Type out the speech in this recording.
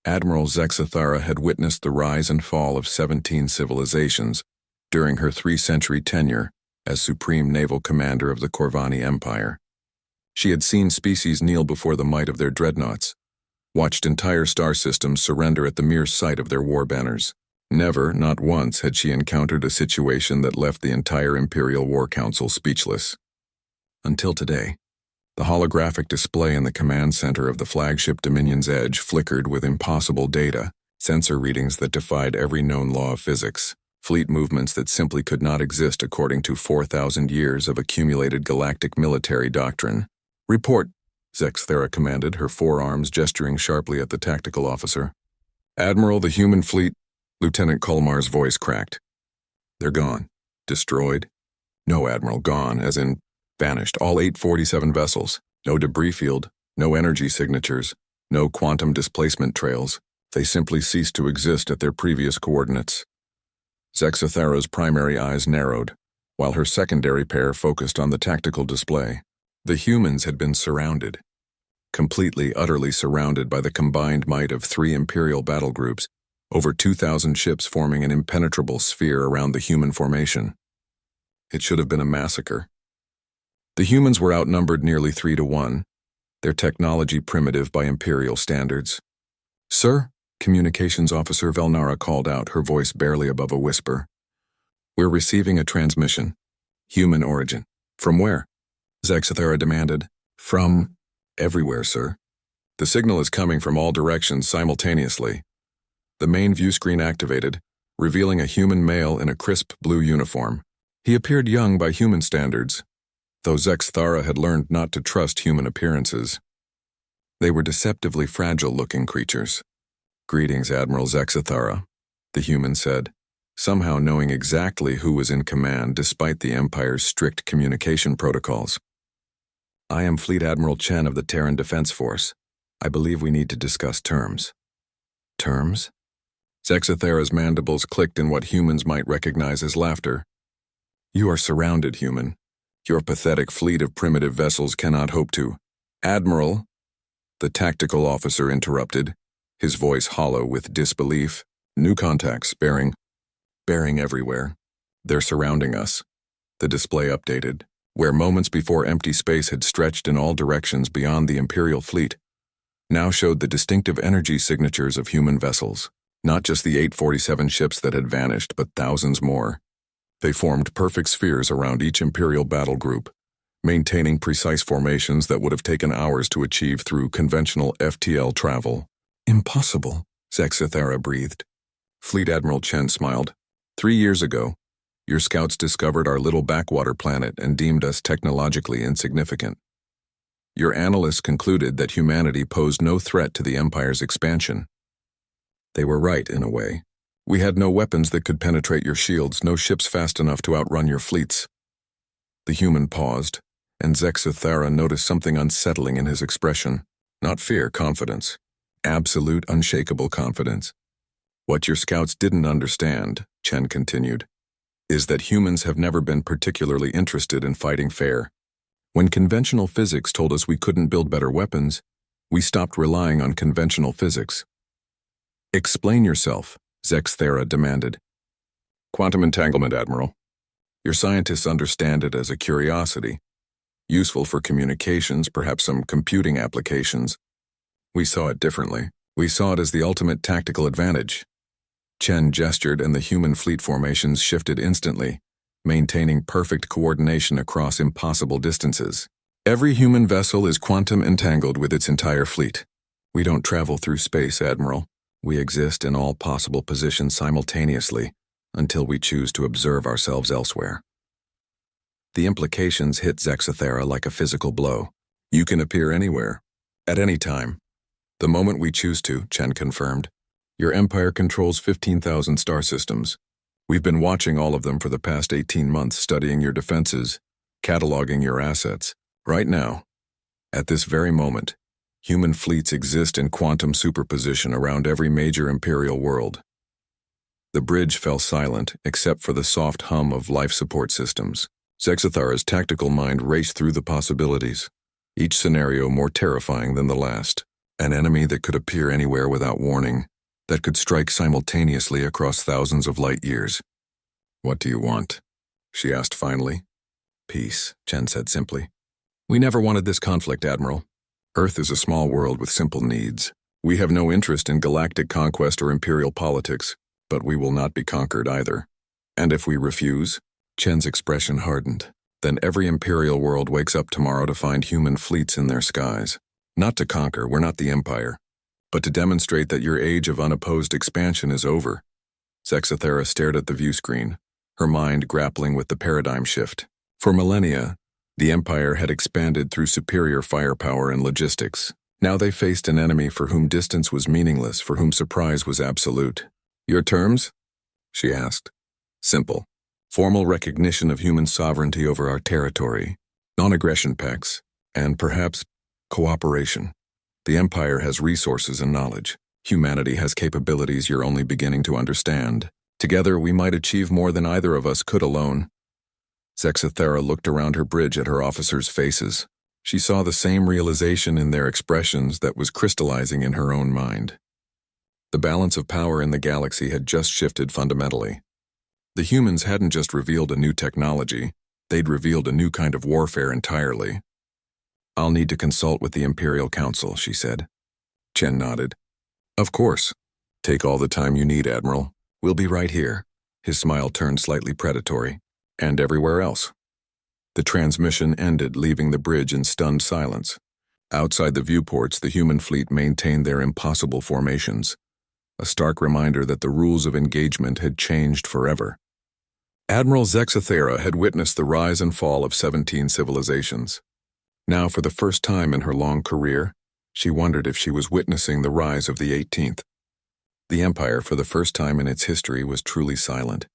Admiral Zexathara had witnessed the rise and fall of 17 civilizations during her 3-century tenure as Supreme Naval Commander of the Corvani Empire. She had seen species kneel before the might of their dreadnoughts, watched entire star systems surrender at the mere sight of their war banners. Never, not once, had she encountered a situation that left the entire Imperial War Council speechless. Until today. The holographic display in the command center of the flagship Dominion's Edge flickered with impossible data, sensor readings that defied every known law of physics, fleet movements that simply could not exist according to 4,000 years of accumulated galactic military doctrine. "Report," Zexathara commanded, her forearms gesturing sharply at the tactical officer. "Admiral, the human fleet," Lieutenant Colmar's voice cracked. "They're gone. Destroyed?" "No, Admiral, gone, as in vanished. All 847 vessels. No debris field, no energy signatures, no quantum displacement trails. They simply ceased to exist at their previous coordinates." Zexathara's primary eyes narrowed, while her secondary pair focused on the tactical display. The humans had been surrounded. Completely, utterly surrounded by the combined might of 3 Imperial battle groups, over 2,000 ships forming an impenetrable sphere around the human formation. It should have been a massacre. The humans were outnumbered nearly 3-1, their technology primitive by Imperial standards. "Sir," Communications Officer Velnara called out, her voice barely above a whisper. "We're receiving a transmission. Human origin." "From where?" Zexathara demanded. "From everywhere, sir. The signal is coming from all directions simultaneously." The main view screen activated, revealing a human male in a crisp blue uniform. He appeared young by human standards, though Zexathara had learned not to trust human appearances. They were deceptively fragile-looking creatures. "Greetings, Admiral Zexathara," the human said, somehow knowing exactly who was in command despite the Empire's strict communication protocols. "I am Fleet Admiral Chen of the Terran Defense Force. I believe we need to discuss terms." "Terms?" Zexathara's mandibles clicked in what humans might recognize as laughter. "You are surrounded, human. Your pathetic fleet of primitive vessels cannot hope to—" "Admiral," the tactical officer interrupted, his voice hollow with disbelief. "New contacts, bearing everywhere. They're surrounding us." The display updated, where moments before empty space had stretched in all directions beyond the Imperial fleet, now showed the distinctive energy signatures of human vessels. Not just the 847 ships that had vanished, but thousands more. They formed perfect spheres around each Imperial battle group, maintaining precise formations that would have taken hours to achieve through conventional FTL travel. "Impossible," Zexathara breathed. Fleet Admiral Chen smiled. 3 years ago, your scouts discovered our little backwater planet and deemed us technologically insignificant. Your analysts concluded that humanity posed no threat to the Empire's expansion. They were right, in a way. We had no weapons that could penetrate your shields, no ships fast enough to outrun your fleets." The human paused, and Zexathara noticed something unsettling in his expression. Not fear, confidence. Absolute, unshakable confidence. "What your scouts didn't understand," Chen continued, "is that humans have never been particularly interested in fighting fair. When conventional physics told us we couldn't build better weapons, we stopped relying on conventional physics." "Explain yourself," Zexathara demanded. "Quantum entanglement, Admiral. Your scientists understand it as a curiosity, useful for communications, perhaps some computing applications. We saw it differently. We saw it as the ultimate tactical advantage." Chen gestured and the human fleet formations shifted instantly, maintaining perfect coordination across impossible distances. "Every human vessel is quantum entangled with its entire fleet. We don't travel through space, Admiral. We exist in all possible positions simultaneously until we choose to observe ourselves elsewhere." The implications hit Zexathara like a physical blow. "You can appear anywhere, at any time. The moment we choose to," Chen confirmed. "Your Empire controls 15,000 star systems. We've been watching all of them for the past 18 months, studying your defenses, cataloging your assets. Right now, at this very moment, human fleets exist in quantum superposition around every major Imperial world." The bridge fell silent, except for the soft hum of life support systems. Zexathara's tactical mind raced through the possibilities, each scenario more terrifying than the last. An enemy that could appear anywhere without warning, that could strike simultaneously across thousands of light years. "What do you want?" she asked finally. "Peace," Chen said simply. "We never wanted this conflict, Admiral. Earth is a small world with simple needs. We have no interest in galactic conquest or imperial politics, but we will not be conquered either. And if we refuse," Chen's expression hardened, "then every imperial world wakes up tomorrow to find human fleets in their skies. Not to conquer, we're not the Empire, but to demonstrate that your age of unopposed expansion is over." Zexathera stared at the view screen, her mind grappling with the paradigm shift. For millennia, the Empire had expanded through superior firepower and logistics. Now they faced an enemy for whom distance was meaningless, for whom surprise was absolute. "Your terms?" she asked. "Simple. Formal recognition of human sovereignty over our territory, non-aggression pacts, and perhaps cooperation. The Empire has resources and knowledge. Humanity has capabilities you're only beginning to understand. Together we might achieve more than either of us could alone." Zexathera looked around her bridge at her officers' faces. She saw the same realization in their expressions that was crystallizing in her own mind. The balance of power in the galaxy had just shifted fundamentally. The humans hadn't just revealed a new technology, they'd revealed a new kind of warfare entirely. "I'll need to consult with the Imperial Council," she said. Chen nodded. "Of course. Take all the time you need, Admiral. We'll be right here." His smile turned slightly predatory. "And everywhere else." The transmission ended, leaving the bridge in stunned silence. Outside the viewports, the human fleet maintained their impossible formations, a stark reminder that the rules of engagement had changed forever. Admiral Zexathera had witnessed the rise and fall of 17 civilizations. Now, for the first time in her long career, she wondered if she was witnessing the rise of the 18th. The Empire, for the first time in its history, was truly silent.